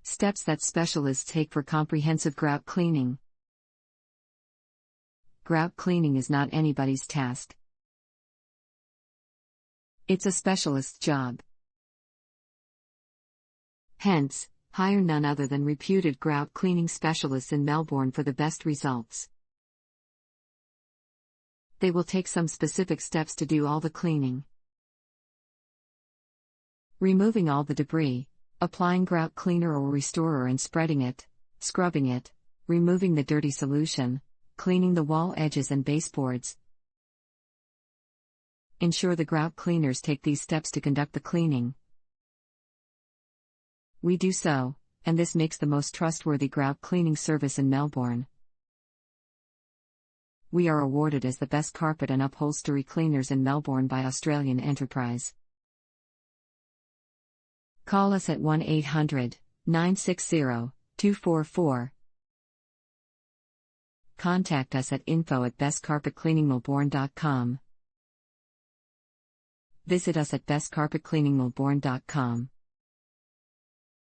Steps that specialists take for comprehensive grout cleaning. Grout cleaning is not anybody's task. It's a specialist's job. Hence, hire none other than reputed grout cleaning specialists in Melbourne for the best results. They will take some specific steps to do all the cleaning. Removing all the debris, applying grout cleaner or restorer and spreading it, scrubbing it, removing the dirty solution, cleaning the wall edges and baseboards. Ensure the grout cleaners take these steps to conduct the cleaning. We do so, and this makes the most trustworthy grout cleaning service in Melbourne. We are awarded as the best carpet and upholstery cleaners in Melbourne by Australian Enterprise. Call us at 1-800-960-244. Contact us at info@bestcarpetcleaningmelbourne.com. Visit us at bestcarpetcleaningmelbourne.com.